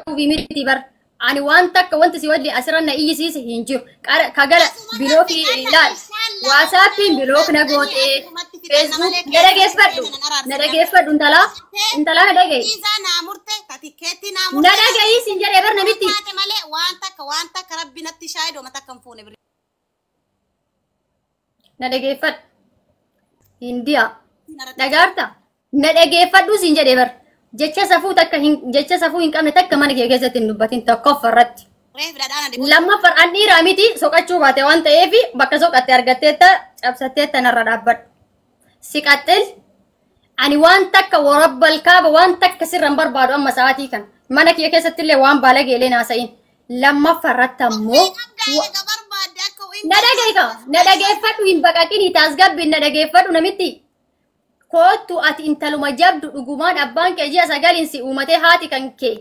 بميتي بر أنا وانتك وانت سيودي أسرنا إيه سيس هنجو كجلا بلوكي لا واتسابين بلوك نقول إيه فيسبوك ندقي فدو انت لا ندقي ندقي سنجر يبرنا ميتي وانتك ربي نتشاهد وما تكنفون ندقي فد هنديا نجارتا ندقي فدو سنجر يبر jecha safuu hin qabne takka mana kee keessatti hin dubbatin tokkoof farratti. Lamma far'aan dhiiraa miti soqachuu baate waan ta'eef bakka soqatte argatteetta cabsatteetta narra dhaabbadhu. Siqaxxil ani waan takka warabbal kaaba waan takka sirran barbaadu amma sa'aatii kan mana kee keessatti illee waan baalageelee naasa'in. Lamma farratti ammoo na dhageeffadhu hin baqaqinii taasgabbiin na dhageeffadhu namitti. Kootu ati intaluma jabdu dhugumaan abbaan kee ji'a sagalin si uumatee haati kan kee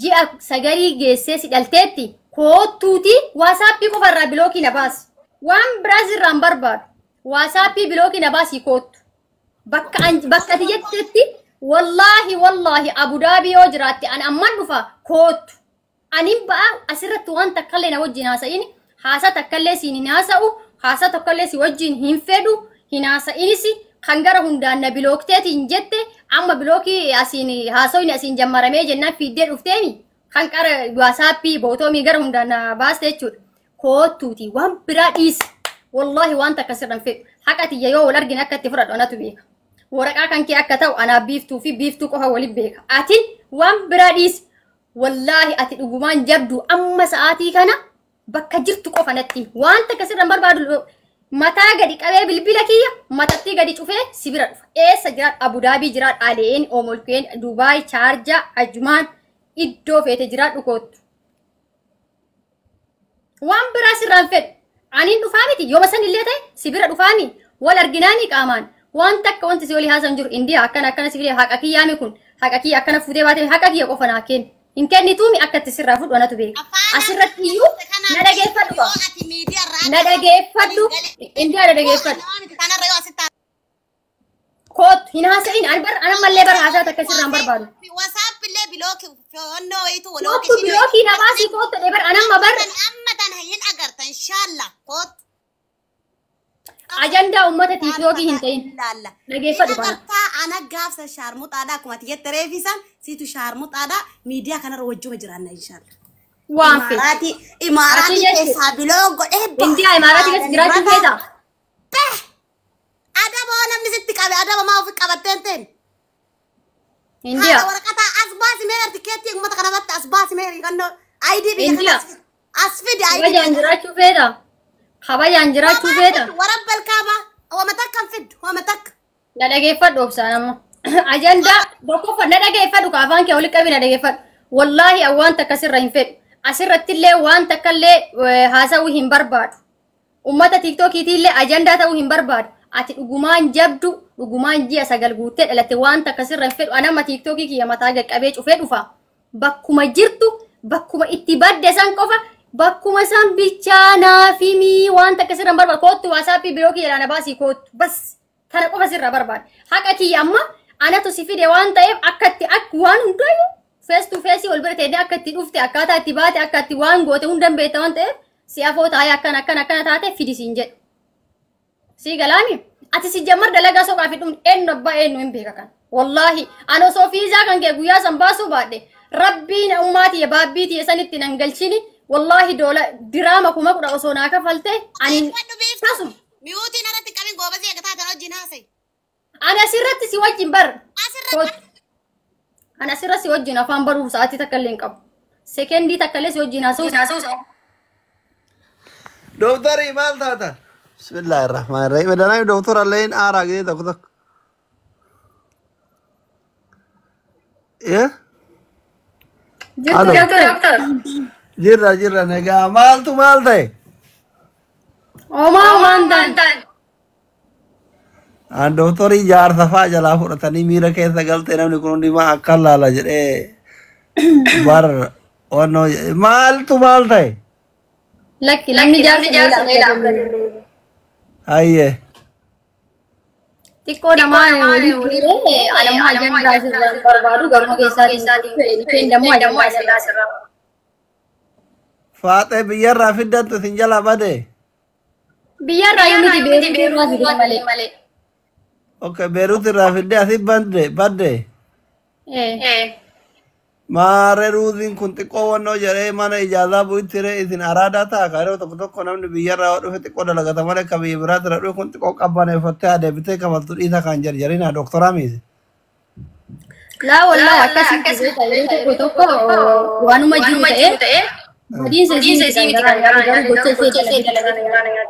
ji'a sagalii geessee si dhalteetti kootuuti waasaappii qofarraa bilookii na baasi. Waan biraas irraan barbaadu waasaappii bilookii na baasii kootu. Bakka ati jettetti wallaahi Abudaabii yoo jiraatte ani amman dhufa kootu. Ani ba'a asirratti waan takkallee na wajjin haasa'in haasa takkallee siin hin haasa'u haasa takkallee si wajjin hin fedhu hin haasa'inis. Kan gara hundaan na bilookteetiin jette amma bilookii asiin haasoyni asiin jammaramee jennaan fiiddee dhufteemi kan qara waasaappii bootoomii gara hundaan na baaste jechuudha. Kootuuti waan biraa dhiisi. Wallaahi waan takka sirran fedhu. Haqa tiyya yoo wal argine akka itti fudhadhu anatu beeka. Waraqaa kan kee akka ta'u anaa biiftuu fi biiftuu qofa waliin beeka. Atiin waan biraa dhiisi. Wallaahi ati dhugumaan jabdu amma sa'aatii kana bakka jirtu qofa natti waan takka sirran barbaadu. Mataa gadi qabee bilbila kiyya matatti gadi cufee si bira dhufa. Eessa jiraat Abudaabii jiraat Aleen Oomolkeen Dubaay Chaarjaa Ajumaan iddoo feete jiraat dhukootu. Waan biraa sirraan fedhu aniin dhufaa miti yooma san illee ta'e si bira dhufaami wal arginaanii qaamaan waan takka wanti si walii haasan jiru indiyaa akkana si filee haqa kiyyaami kun haqa kiyya akkana fuutee baatee haqa kiyya qofa naa kennu. Hin kennituumi akka itti sirraa fudhu anatu beeka. Asirratti iyyuu na dhageeffadhu qaba. Na dhageeffadhu indiyaa na dhageeffadhu. Kootu hin haasa'in ana mallee bara haasaa takka sirraan barbaadu. Kootu bilookii na baasii kootu dhee bara anamma barra. Ajandaa uummata tiiktookii hin ta'in. Dhageeffadhu kana. Ana gaafsa shaarmuxaadhaa akkuma ati jette reefisan siitu shaarmuxaadhaa miidiyaa kanarra wajjuma jiraanna inshaalla. Waan fedhe. Imaaraati keessaa biloo godhee Indiyaa imaaraati keessa jiraachuu feeta. Adaba namni sitti qabe adaba maa ofii qabattee ta'in. Indiyaa. Waraqata asbaasi meeqa tikeetti uummata kanarratti asbaasi meeqa kannoo ID Indiyaa. Asfidi ID. Kabajaan jiraachuu feeta. Kabajaan jiraachuu feeta. Warabbal kaaba wama takka hin fiddu wama takka. Na dhageeffadhu obsaan amma. Ajandaa tokkoffaa na dhageeffadhu kaafaan kee walitti qabi na dhageeffadhu. Wallaahi waan takka sirra hin fedhu. Asirratti illee waan takka illee haasa'uu hin barbaadu. Uummata tiiktookiitii illee ajandaa ta'uu hin barbaadu. Ati dhugumaan jabdu dhugumaan ji'a sagal guuttee dhalatte waan takka sirra hin fedhu. Anamma tiiktookii kiyya mataa qaqqabee cufee dhufa. Bakkuma jirtu bakkuma itti badde san qofa bakkuma san bichaa naafimii waan takka sirra hin barbaadu. Kootu waasaappii biroo kiyya laana baasii kootu bas. Kana qofa sirra barbaada. Haqa kiyya amma anatu si fide waan ta'eef akka itti waan hundayyuu face to face wal bira ta'ee akka itti dhufte akkaataa itti baate akka itti waan goote hundan beekta waan ta'eef si afoo taa'ee akkana taate fidisiin jedhu. Si galaani ati si jammar dalagaa soqaa fi dhumni eenyu abbaa eenyu hin beeka kan. Wallaahi ani osoo fiizaa kan kee guyyaa san baasuu baadhe rabbiin ummaatii baabbiitii sanitti nan galchini wallaahi diraama 10,000 osoo naa kafalte ani tasuma. Miyuutiin irratti qabin goobasii eeggataa tan wajjin haasa'e. Ani asirratti si wajjin bar. Ani asirratti si wajjin afaan baruuf sa'aatii takka illee hin qabu. Sekendii takka illee si wajjin haasa'u. Doktari maal taatan? Bismillahirrahmanirrahim. Danaa doktor alleen aaraa gidee tokko tokko. Jirra nagaa maaltu maal ta'e? Omaan ta'an. Doktorii jaarsa fa'aa jalaa fudhatanii miira keessa galtee namni kun hundumaa akka laala jedhee bar onnoo maaltu maal ta'e? Lakki namni jaarsa Hayyee. Xiqqoo namaa waliin jiree anammoo ajandaa sirraan barbaadu garuma keessaatiin isheen dammoo ajandaa sirraa. Faaxee biyyarraa fiddattu isin jala bade. Biyyarraa yoo miti beeruuti irraa fidee malee. Okay, Beirut irraa fidde asii badde. Maaree ruuziin kun xiqqoo wannoo jedhee mana ijaazaa bu'itti hiree isin araadaa ta'a kaayiroo tokko namni biyyarraa dhufe xiqqoo dalagata malee akka biyya biraatti irra dhufe kun xiqqoo qabbaneeffattee adeebitee kabaltu dhiisa kan jarjarinaa dooktoraa miise. Laa wallaahi akkasii tokko waanuma jiru ta'ee badiinsa isii miti kan garuu gocha ishee dalagaa.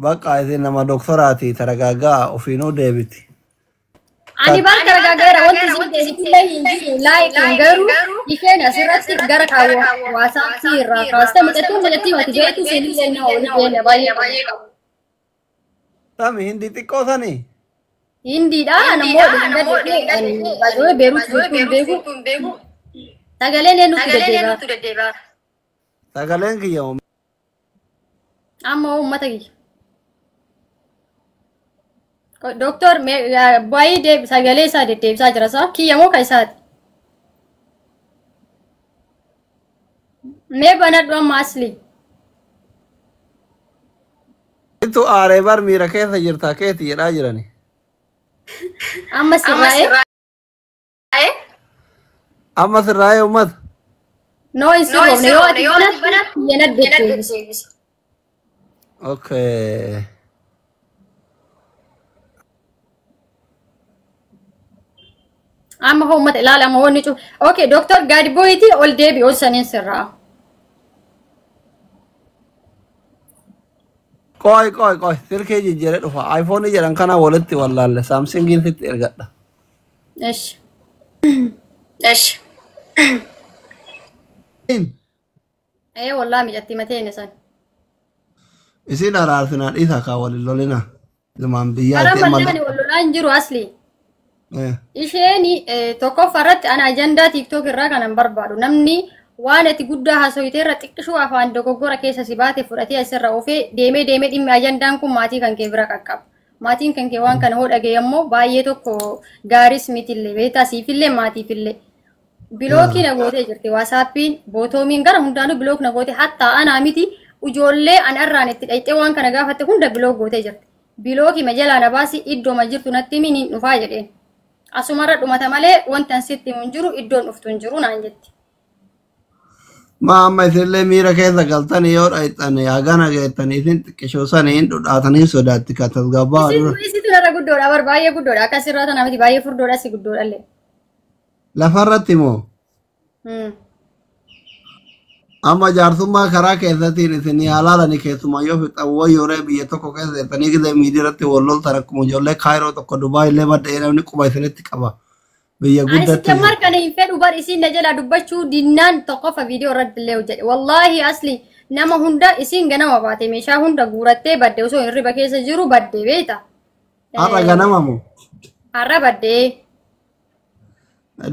Bakka isin nama dooktoraati taragaagaa ofiinuu deebiti. Ani baan taragaagaa wanti isin deebitillee hin jiru laayikin garuu isheen asirratti gara waasaapii irraa kaastee maxxantuun jalatti mati beektu seenillee na waliin deemna baay'ee qabu. Tami hindi xiqqoo sanii? Hindiidha namoo dhugandadhee baay'ee beeruutu beeku. Sagaleen eenyutu deddeebi'a? Sagaleen kiyya amma uummata kiyya. Doktor baay'ee sagalee isaa deddeebisaa jira isaa kiyya moo kan isaati? Mee banadhu amma asli. Itu aaree bar miira keessa jirtaa keeti jedhaa jirani. Amma sirraa'ee? Amma sirraa'ee uummata? No hin sirroofne yoo ati banat kiyya deddeebisi. Okay. Amma uummata ilaala amma wanni cufu. Okay, Doktor gadi bu'iiti ol deebi ol saniin sirraa. Qoy silkee jijjiiree dhufa iPhone jedhan kana walitti wallaalle Samsungiin sitti ergadha. Esh. Wallaahi mijatti mateen san. Isin araarsinaa dhiisaa kaa waliin lolina. Ilmaan biyyaa Karaa mallaan wallolaan jiru asli. Isheen tokkoffaarratti ana ajandaa TikTok irraa kanan barbaadu. Namni waan ati guddaa haasawite irra xiqqishuu afaan dogoggora keessa si baate fudhatee asirra ofee deemee dhimmi ajandaan kun maatii kan kee bira qaqqaba. Maatiin kan kee waan kana hoo dhagee ammoo baay'ee tokko gaaris mitillee beektaa siifillee maatiifillee. Bilookii na gootee jirti waasaappiin bootoomiin gara hundaanuu bilook na goote hattaa anaa miti ijoollee ana irraan itti dhayxee waan kana gaafatte hunda bilook gootee jirti. Bilookii ma jalaa na baasi iddooma jirtu natti miniin dhufaa jedheen. Asumarra dhumata malee wanti ansitti hin jiru iddoon dhuftu hin jiru naan jetti. Amma isinillee miira keessa galtanii yoo dhayxan hagana geettanii isin xiqqishoo sanii hin dhudhaatanii sodaatti ka tasgabbaa dura. Isitu narra guddoodha bar baay'ee guddoodha akkasirraa tana miti baay'ee furdoodha si guddoodhallee. Lafarratti moo? Amma jaarsummaa karaa keessatiin isin yaalaalani keessumaa yoo fixan wayyooree biyya tokko keessa jettanii gizee miidiirratti wal loltan akkuma ijoollee kaayiroo tokko Dubaay illee madda'ee namni quba isinitti qaba. Biyya guddatti. Ani sitti marka hin fedhu bar isin na jala dubbachuu dinnaan tokkoffa viidiyoo irratti illee hojjedhe. Wallaahi asli nama hunda isin ganama baate meeshaa hunda guurattee badde osoo hirriba keessa jiru badde beeta. Har'a ganama moo? Har'a badde.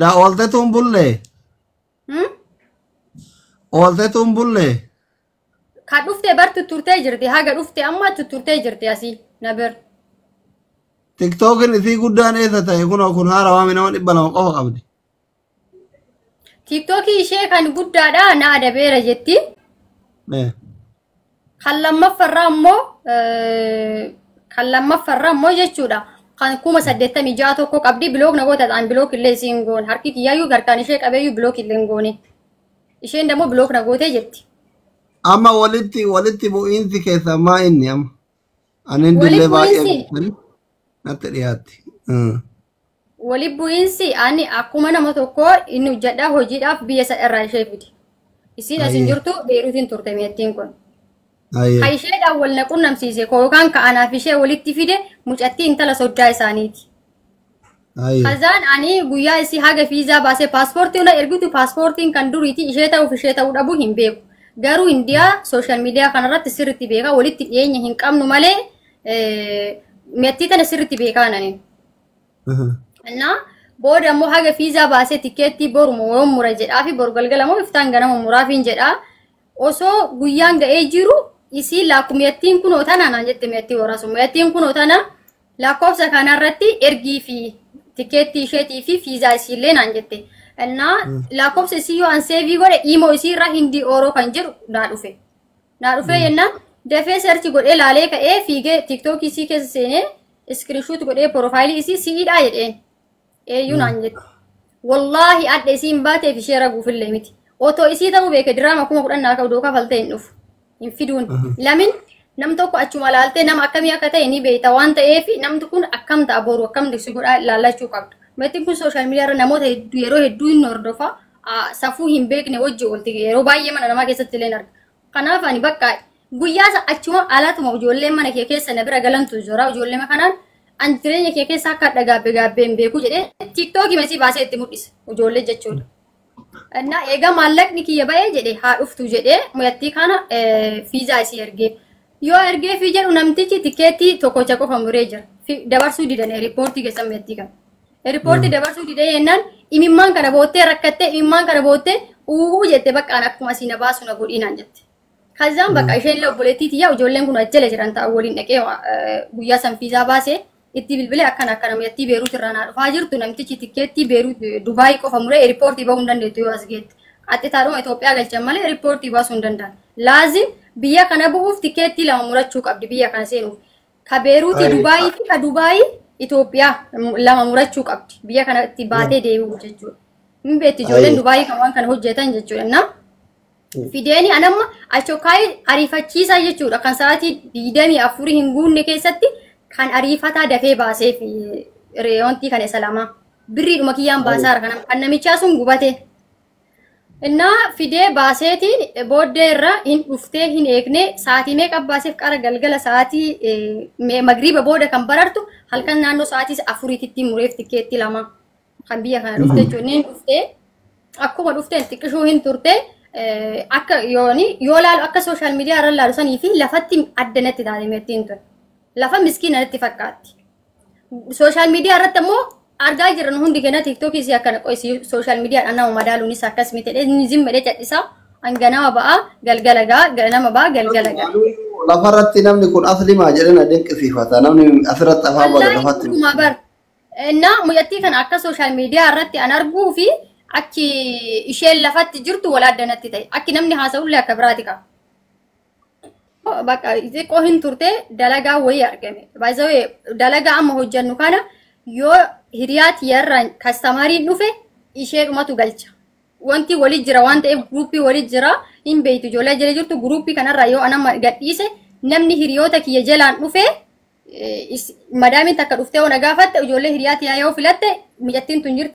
Da oolte tun bullee? Oolte tun bullee? Ka dhufte bar tutturtee jirti haga dhufte amma tutturtee jirti asii na bir. TikTokin isii guddaan eessa ta'e kun haara waami nama 200 qofa qabdi. TikTokii ishee kan guddaadha na adabeera jetti. Kan lammaffarraa immoo jechuudha. Kan 86 tokko qabdi bilook na goota ta'an bilook illee isiin goone harki kiyyaayyuu garkaan ishee qabeeyyuu bilook illee goone. Isheen dammoo bilook na gootee jetti. Amma walitti bu'iinsi keessa maa inni amma? Ani dillee baay'ee natti dhiyaatti. Walitti bu'iinsi ani akkuma nama tokko inni hojjedhaa hojiidhaaf biyya isa irraa ishee fidi. Isiin asin jirtu Beeruutiin turte meettiin kun. Ka isheedhaan wal na qunnamsiise yookaan ka'anaaf ishee walitti fide mucattii intala soddaa isaaniiti. Kazaan ani guyyaa isii haga fiizaa baasee paaspoortii hunda ergitu paaspoortiin kan duriiti ishee ta'uu dhabuu hin beeku. Garuu Indiyaa sooshaal miidiyaa kanarratti sirriitti beekaa walitti dhiyeenya hin qabnu malee meettii tana sirriitti beekaa nani. Innaa booda immoo haga fiizaa baasee tikeettii boru moo mura jedhaa fi boru galgala moo iftaan ganama muraafiin jedhaa. Osoo guyyaan ga'ee jiru isii laakku meettiin kunoo tana naan jette meettii waraasu meettiin kunoo tana lakkoofsa kanarratti ergii fi tikeettii isheetii fi fiizaa isiillee naan jette. Innaa lakkoofsa isii yoo an seevii godhe imo isii irra hindii ooroo kan jedhu naa dhufe. Naa dhufe jennaan dafee seerchi godhee laalee ka'ee fiigee tiktookii isii keessa seenee iskiriishuut godhee porofaayilii isii si'iidhaa jedheen. Eeyyuu naan jette. Wallaahi adda isii hin baateef ishee raguufillee miti. Otoo isii ta'uu beeke diraama 10,000 akka odoo kafaltee hin dhufu. Hin fiduun. Lamin nam tokko achuma laaltee nama akkamii akka ta'e ni beekta waan ta'eef namni kun akkam ta'a boru akkam si godhaa laallachuu qabdu. Meetiin kun sooshaal miidiyaa irra namoota hedduu yeroo hedduu hin hordofa safuu hin beekne wajji oolti yeroo baay'ee mana namaa keessatti illee arga. Kanaaf ani bakka guyyaa achuma alaatuma ijoolleen mana kee keessa na bira galantu jira ijoollee kanaan an jireenya kee keessa akka dhagaabbe gaabbeen beeku jedhee tiktookii mesii baasee itti mul'isa ijoollee jechuudha. Innaa eega maallaqni kiyya ba'ee jedhee haa dhuftu jedhee muyattii kana fiizaa isii ergee. Yoo ergee fi jedhu namtichi tikeettii tokkocha qofa muree jira. Dabarsuu didan riippoortii keessa muyattii kana. Riippoortii dabarsuu didee jennaan imimmaan kana boottee rakkattee imimmaan kana boottee uuu jette baqqaan akkuma asii na baasu na godhiinaan jette. Kazaan bakka isheen illee obboleettii tiyyaa ijoolleen kun ajjala jiran ta'a waliin dhaqee guyyaa san fiizaa baasee itti bilbilee akkana muyattii beeruut irraa naa dhufaa jirtu namtichi tikeettii beeruut Dubaayii qofa muree riippoortii bahuu hin dandeettu yoo as geette. Qaxxitaadhuma Itoophiyaa galchan malee riippoortii baasuu hin danda'an. Laazim biyya kana bu'uuf tikeettii lama murachuu qabdi biyya kana seenuuf. Ka beeruuti Dubaayii fi ka Dubaayii Itoophiyaa lama murachuu qabdi. Biyya kanatti baatee deebi'u jechuudha. Hin beekti ijoolleen Dubaayii kan waan kana hojjetan jechuudha. Fideeni anamma achokkaayii ariifachiisaa jechuudha. Kan sa'aatii 24 hin guunne keessatti kan ariifataa dafee baasee fi reeyoontii kan isa lama. Birriidhuma kiyyaan baasaara kan namichaa sun gubate. Innaa fidee baaseetiin booddee irra hin dhuftee hin eegne sa'aatii meeqa baaseef qara galgala sa'aatii magriiba booda kan barartu halkan naannoo sa'aatii 4tti mureef tikeetti lama kan biyya kana dhufte jechuun hin dhuftee akkuma dhufteen xiqqishuu hin turte akka yoo laalu akka sooshaal miidiyaa irra laalu sanii fi lafatti addanatti taasimettiin ture lafa miskiina natti fakkaatti. Sooshaal miidiyaa irratti ammoo argaa jiran hundi kenna tiktookii si akkana qoisi sooshaal miidiyaa nama madaaluunis akkas miti ni zimmedee cadhisaa hanganama ba'a galgala gaa ganama ba'a galgala gaa. Lafarratti namni kun aslimaa jedhan adeemqisiifata namni asirratti afaan bada lafatti. Innaa muyyattii kana akka sooshaal miidiyaa irratti an arguu fi akki isheen lafatti jirtu wal addanatti ta'e akki namni haasa'ullee akka biraati qaba. Bakka xiqqoo hin turte dalagaa wayii argame. Baay'ee dalagaa amma hojjannu kana yoo hiriyaati yarraan kastamariin dhufe isheedhumatu galcha. Wanti walii jira waan ta'eef guruppii walii jira hin beektu ijoollee jala jirtu guruppii kanarraa yoo anama gadhiise namni hiriyoota kiyya jalaan dhufe madaamiin takka dhuftee ona gaafatte ijoollee hiriyaati yoo filatte mijattiin tun jirti.